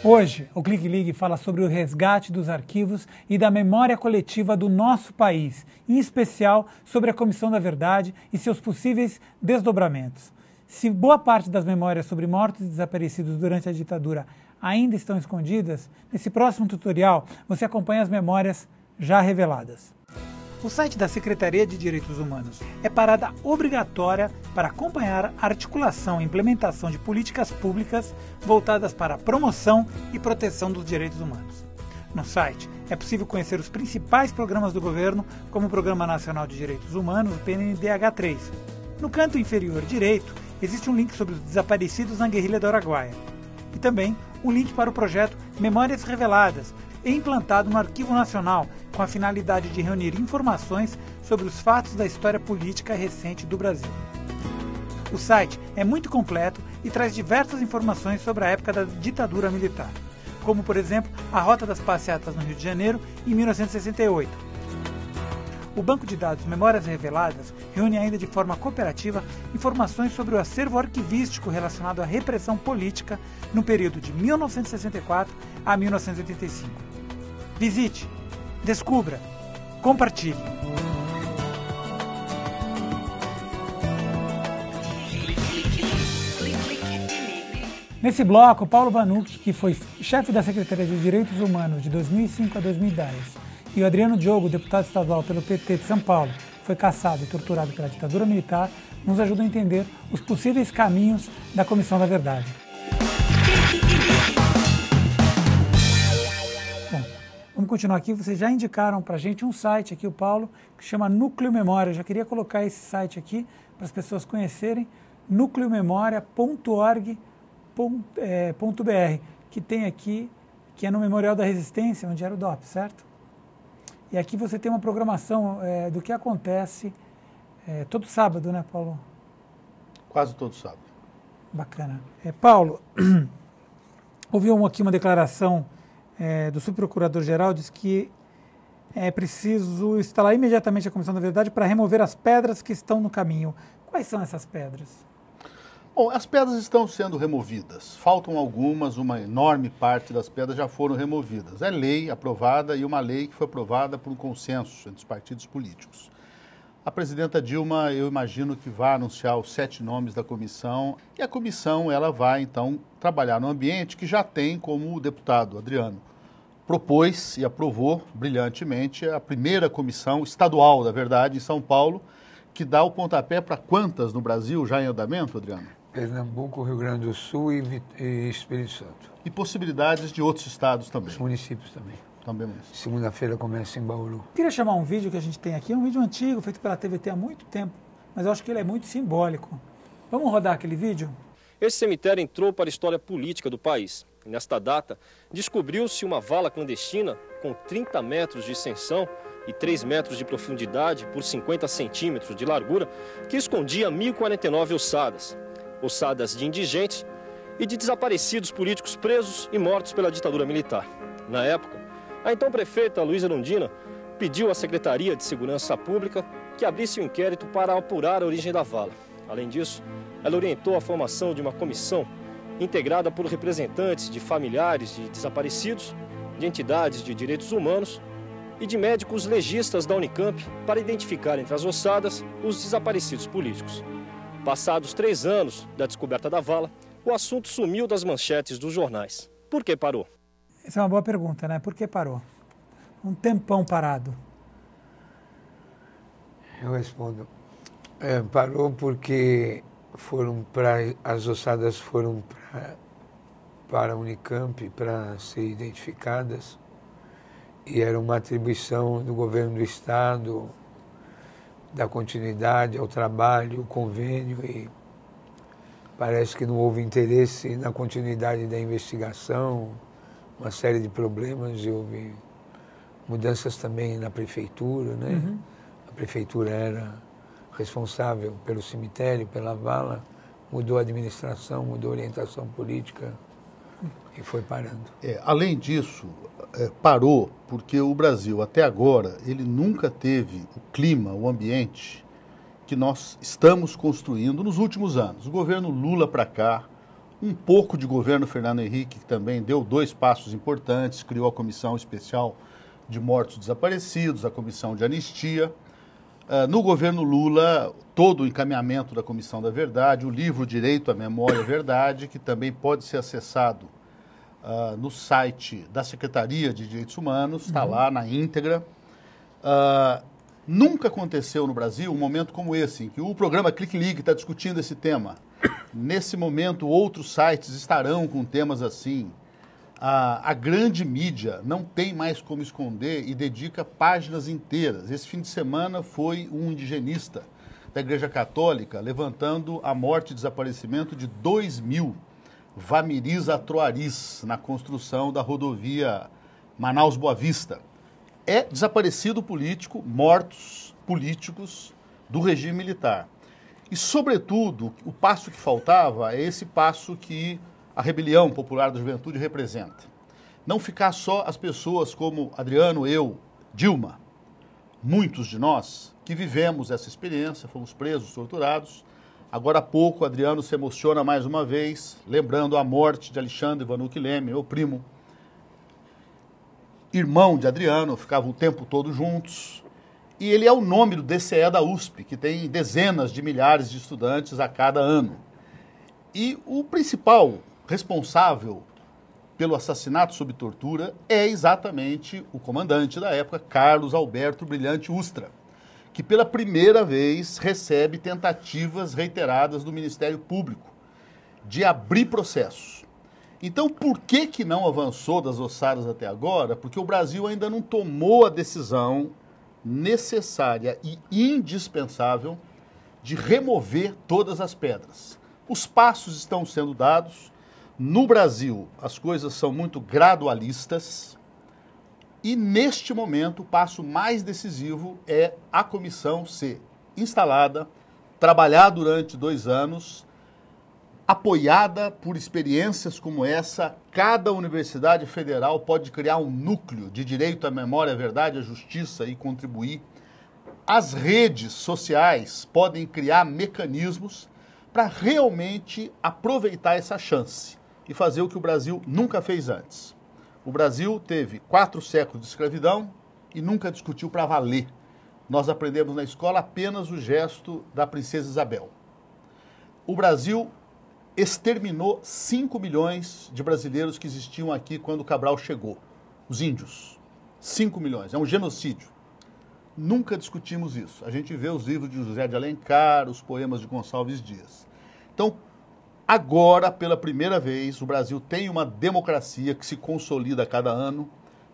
Hoje, o Clique Ligue fala sobre o resgate dos arquivos e da memória coletiva do nosso país, em especial sobre a Comissão da Verdade e seus possíveis desdobramentos. Se boa parte das memórias sobre mortos e desaparecidos durante a ditadura ainda estão escondidas, nesse próximo tutorial você acompanha as memórias já reveladas. O site da Secretaria de Direitos Humanos é parada obrigatória para acompanhar a articulação e implementação de políticas públicas voltadas para a promoção e proteção dos direitos humanos. No site é possível conhecer os principais programas do governo, como o Programa Nacional de Direitos Humanos, o PNDH3. No canto inferior direito, existe um link sobre os desaparecidos na guerrilha do Araguaia. E também um link para o projeto Memórias Reveladas, implantado no Arquivo Nacional, com a finalidade de reunir informações sobre os fatos da história política recente do Brasil. O site é muito completo e traz diversas informações sobre a época da ditadura militar, como, por exemplo, a rota das passeatas no Rio de Janeiro em 1968. O banco de dados Memórias Reveladas reúne ainda de forma cooperativa informações sobre o acervo arquivístico relacionado à repressão política no período de 1964 a 1985. Visite, descubra, compartilhe. Nesse bloco, Paulo Vanucci, que foi chefe da Secretaria de Direitos Humanos de 2005 a 2010, e o Adriano Diogo, deputado estadual pelo PT de São Paulo, foi cassado e torturado pela ditadura militar, nos ajudam a entender os possíveis caminhos da Comissão da Verdade. Bom, vamos continuar aqui. Vocês já indicaram para a gente um site aqui, o Paulo, que chama Núcleo Memória. Eu já queria colocar esse site aqui para as pessoas conhecerem, nucleomemoria.org.br, que tem aqui, que é no Memorial da Resistência, onde era o DOP, certo? E aqui você tem uma programação do que acontece todo sábado, né, Paulo? Quase todo sábado. Bacana. Paulo, houve aqui uma declaração do subprocurador-geral, diz que é preciso instalar imediatamente a Comissão da Verdade para remover as pedras que estão no caminho. Quais são essas pedras? Bom, as pedras estão sendo removidas. Faltam algumas, uma enorme parte das pedras já foram removidas. É lei aprovada e uma lei que foi aprovada por um consenso entre os partidos políticos. A presidenta Dilma, eu imagino que vai anunciar os 7 nomes da comissão e a comissão ela vai, então, trabalhar no ambiente que já tem, como o deputado Adriano propôs e aprovou brilhantemente, a primeira comissão estadual da verdade em São Paulo, que dá o pontapé para quantas no Brasil já em andamento, Adriano? Pernambuco, Rio Grande do Sul e Espírito Santo. E possibilidades de outros estados também? Os municípios também. Também municípios. Segunda-feira começa em Bauru. Queria chamar um vídeo que a gente tem aqui, um vídeo antigo, feito pela TVT há muito tempo, mas eu acho que ele é muito simbólico. Vamos rodar aquele vídeo? Esse cemitério entrou para a história política do país. E nesta data, descobriu-se uma vala clandestina com 30 metros de extensão e 3 metros de profundidade por 50 centímetros de largura, que escondia 1.049 ossadas. Ossadas de indigentes e de desaparecidos políticos presos e mortos pela ditadura militar. Na época, a então prefeita Luísa Erundina pediu à Secretaria de Segurança Pública que abrisse um inquérito para apurar a origem da vala. Além disso, ela orientou a formação de uma comissão integrada por representantes de familiares de desaparecidos, de entidades de direitos humanos e de médicos legistas da Unicamp para identificar entre as ossadas os desaparecidos políticos. Passados 3 anos da descoberta da vala, o assunto sumiu das manchetes dos jornais. Por que parou? Essa é uma boa pergunta, né? Por que parou? Um tempão parado. Eu respondo. Parou porque as ossadas foram para a Unicamp para ser identificadas e era uma atribuição do governo do Estado, da continuidade ao trabalho, o convênio, e parece que não houve interesse na continuidade da investigação, uma série de problemas, e houve mudanças também na prefeitura, né? Uhum. A prefeitura era responsável pelo cemitério, pela vala, mudou a administração, mudou a orientação política e foi parando. Além disso, parou porque o Brasil, até agora, ele nunca teve o clima, o ambiente que nós estamos construindo nos últimos anos. O governo Lula para cá, um pouco de governo Fernando Henrique, que também deu 2 passos importantes, criou a Comissão Especial de Mortos Desaparecidos, a Comissão de Anistia. No governo Lula, todo o encaminhamento da Comissão da Verdade, o livro Direito à Memória e Verdade, que também pode ser acessado no site da Secretaria de Direitos Humanos, está lá na íntegra. Nunca aconteceu no Brasil um momento como esse, em que o programa Clique Ligue está discutindo esse tema. Nesse momento, outros sites estarão com temas assim. A grande mídia não tem mais como esconder e dedica páginas inteiras. Esse fim de semana foi um indigenista da Igreja Católica levantando a morte e desaparecimento de 2.000 vamiris atroaris na construção da rodovia Manaus-Boa Vista. É desaparecido político, mortos políticos do regime militar. E, sobretudo, o passo que faltava é esse passo que a rebelião popular da juventude representa. Não ficar só as pessoas como Adriano, eu, Dilma, muitos de nós que vivemos essa experiência, fomos presos, torturados. Agora há pouco, Adriano se emociona mais uma vez, lembrando a morte de Alexandre Vanucchi Leme, meu primo, irmão de Adriano, ficavam o tempo todo juntos. E ele é o nome do DCE da USP, que tem dezenas de milhares de estudantes a cada ano. E o principal responsável pelo assassinato sob tortura é exatamente o comandante da época, Carlos Alberto Brilhante Ustra, que pela primeira vez recebe tentativas reiteradas do Ministério Público de abrir processos. Então, por que não avançou das ossadas até agora? Porque o Brasil ainda não tomou a decisão necessária e indispensável de remover todas as pedras. Os passos estão sendo dados. No Brasil, as coisas são muito gradualistas e, neste momento, o passo mais decisivo é a comissão ser instalada, trabalhar durante 2 anos, apoiada por experiências como essa. Cada universidade federal pode criar um núcleo de direito à memória, à verdade, à justiça e contribuir. As redes sociais podem criar mecanismos para realmente aproveitar essa chance e fazer o que o Brasil nunca fez antes. O Brasil teve 4 séculos de escravidão e nunca discutiu para valer. Nós aprendemos na escola apenas o gesto da princesa Isabel. O Brasil exterminou 5 milhões de brasileiros que existiam aqui quando Cabral chegou. Os índios. 5 milhões. É um genocídio. Nunca discutimos isso. A gente vê os livros de José de Alencar, os poemas de Gonçalves Dias. Então, agora, pela primeira vez, o Brasil tem uma democracia que se consolida a cada ano,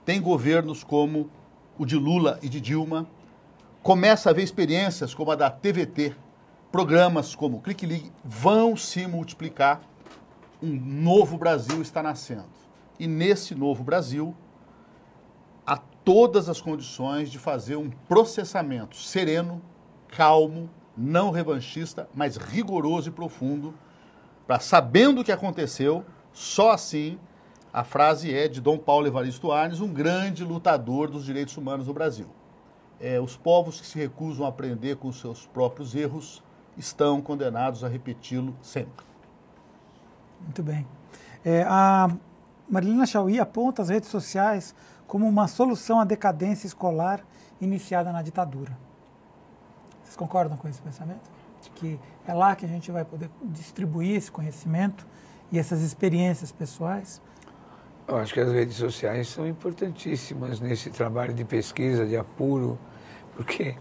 tem governos como o de Lula e de Dilma, começa a haver experiências como a da TVT, programas como Clique Ligue vão se multiplicar, um novo Brasil está nascendo. E nesse novo Brasil, há todas as condições de fazer um processamento sereno, calmo, não revanchista, mas rigoroso e profundo, para, sabendo o que aconteceu, só assim, a frase é de Dom Paulo Evaristo Arnes, um grande lutador dos direitos humanos no Brasil. Os povos que se recusam a aprender com os seus próprios erros estão condenados a repeti-lo sempre. Muito bem. A Marilena Chaui aponta as redes sociais como uma solução à decadência escolar iniciada na ditadura. Vocês concordam com esse pensamento? De que é lá que a gente vai poder distribuir esse conhecimento e essas experiências pessoais? Eu acho que as redes sociais são importantíssimas nesse trabalho de pesquisa, de apuro, porque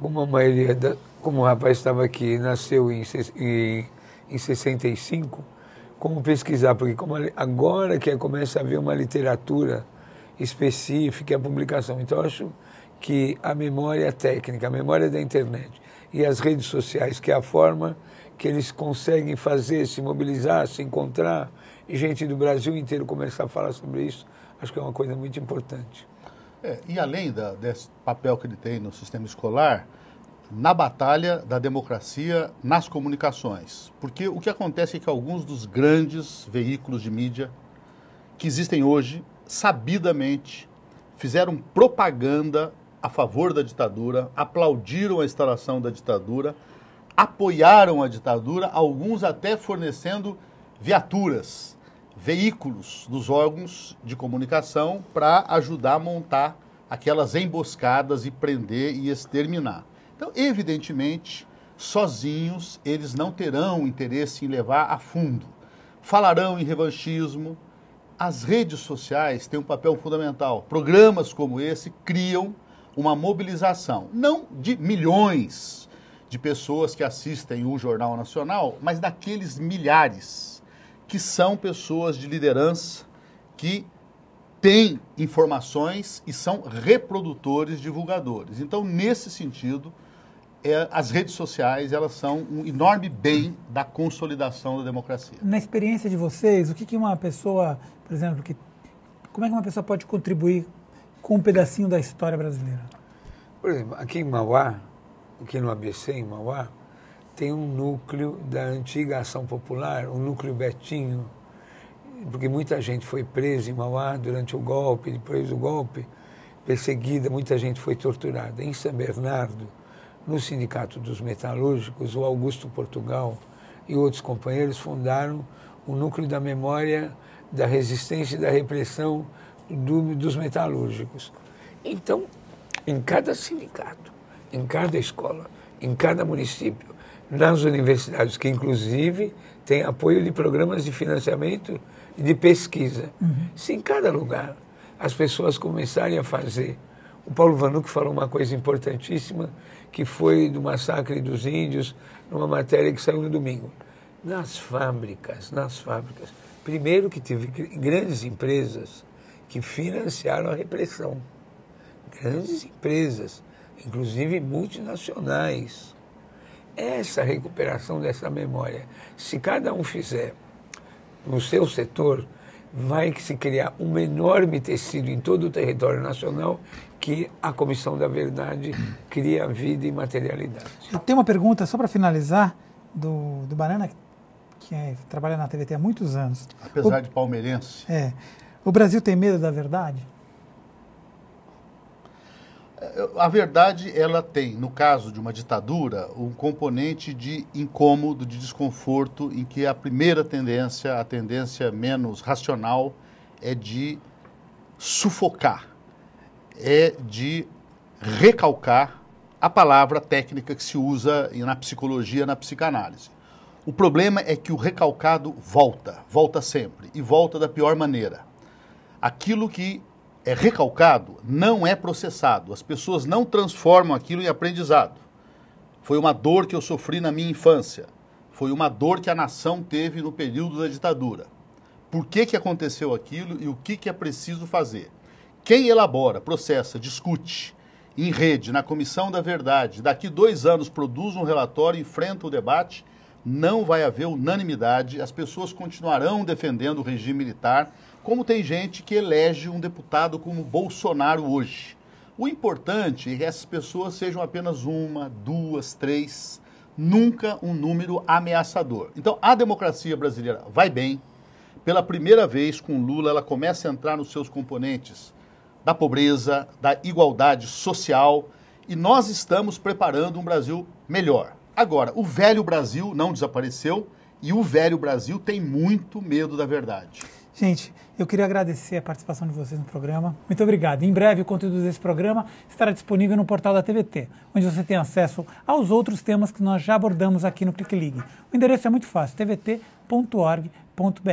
como a maioria, como o rapaz estava aqui, nasceu em 65, como pesquisar? Porque agora que começa a haver uma literatura específica, a publicação. Então, eu acho que a memória técnica, a memória da internet e as redes sociais, que é a forma que eles conseguem fazer, se mobilizar, se encontrar, e gente do Brasil inteiro começar a falar sobre isso, acho que é uma coisa muito importante. E além desse papel que ele tem no sistema escolar, na batalha da democracia nas comunicações. Porque o que acontece é que alguns dos grandes veículos de mídia que existem hoje, sabidamente, fizeram propaganda a favor da ditadura, aplaudiram a instalação da ditadura, apoiaram a ditadura, alguns até fornecendo viaturas, veículos dos órgãos de comunicação para ajudar a montar aquelas emboscadas e prender e exterminar. Então, evidentemente, sozinhos eles não terão interesse em levar a fundo. Falarão em revanchismo. As redes sociais têm um papel fundamental. Programas como esse criam uma mobilização, não de milhões de pessoas que assistem o Jornal Nacional, mas daqueles milhares que são pessoas de liderança, que têm informações e são reprodutores, divulgadores. Então, nesse sentido, as redes sociais elas são um enorme bem da consolidação da democracia. Na experiência de vocês, o que uma pessoa, por exemplo, como é que uma pessoa pode contribuir com um pedacinho da história brasileira? Por exemplo, aqui em Mauá, aqui no ABC, em Mauá, tem um núcleo da antiga Ação Popular, um núcleo Betinho, porque muita gente foi presa em Mauá durante o golpe, depois do golpe, perseguida, muita gente foi torturada. Em São Bernardo, no Sindicato dos Metalúrgicos, o Augusto Portugal e outros companheiros fundaram o núcleo da memória, da resistência e da repressão dos metalúrgicos. Então, em cada sindicato, em cada escola, em cada município, nas universidades, que inclusive tem apoio de programas de financiamento e de pesquisa. Se em cada lugar as pessoas começarem a fazer, o Paulo Vanuc falou uma coisa importantíssima, que foi do massacre dos índios, numa matéria que saiu no domingo. Nas fábricas, primeiro que teve grandes empresas que financiaram a repressão. Grandes empresas, inclusive multinacionais. Essa recuperação dessa memória, se cada um fizer no seu setor, vai se criar um enorme tecido em todo o território nacional que a Comissão da Verdade cria vida e materialidade. Eu tenho uma pergunta, só para finalizar, do Banana, que trabalha na TVT há muitos anos. Apesar de palmeirense. O Brasil tem medo da verdade? A verdade, ela tem, no caso de uma ditadura, um componente de incômodo, de desconforto, em que a primeira tendência, a tendência menos racional, é de sufocar, é de recalcar a palavra técnica que se usa na psicologia, na psicanálise. O problema é que o recalcado volta sempre, e volta da pior maneira. Aquilo que é recalcado não é processado. As pessoas não transformam aquilo em aprendizado. Foi uma dor que eu sofri na minha infância. Foi uma dor que a nação teve no período da ditadura. Por que aconteceu aquilo e o que é preciso fazer? Quem elabora, processa, discute em rede, na Comissão da Verdade, daqui 2 anos produz um relatório, enfrenta o debate, não vai haver unanimidade, as pessoas continuarão defendendo o regime militar, como tem gente que elege um deputado como Bolsonaro hoje. O importante é que essas pessoas sejam apenas 1, 2, 3, nunca um número ameaçador. Então, a democracia brasileira vai bem. Pela primeira vez, com Lula, ela começa a entrar nos seus componentes da pobreza, da igualdade social, e nós estamos preparando um Brasil melhor. Agora, o velho Brasil não desapareceu e o velho Brasil tem muito medo da verdade. Gente, eu queria agradecer a participação de vocês no programa. Muito obrigado. Em breve, o conteúdo desse programa estará disponível no portal da TVT, onde você tem acesso aos outros temas que nós já abordamos aqui no Clique Ligue. O endereço é muito fácil, tvt.org.br.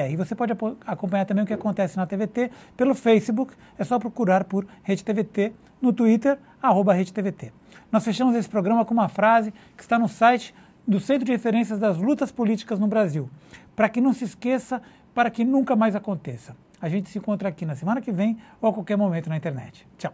E você pode acompanhar também o que acontece na TVT pelo Facebook, é só procurar por Rede TVT, no Twitter, @Rede TVT. Nós fechamos esse programa com uma frase que está no site do Centro de Referências das Lutas Políticas no Brasil. Para que não se esqueça, para que nunca mais aconteça. A gente se encontra aqui na semana que vem ou a qualquer momento na internet. Tchau.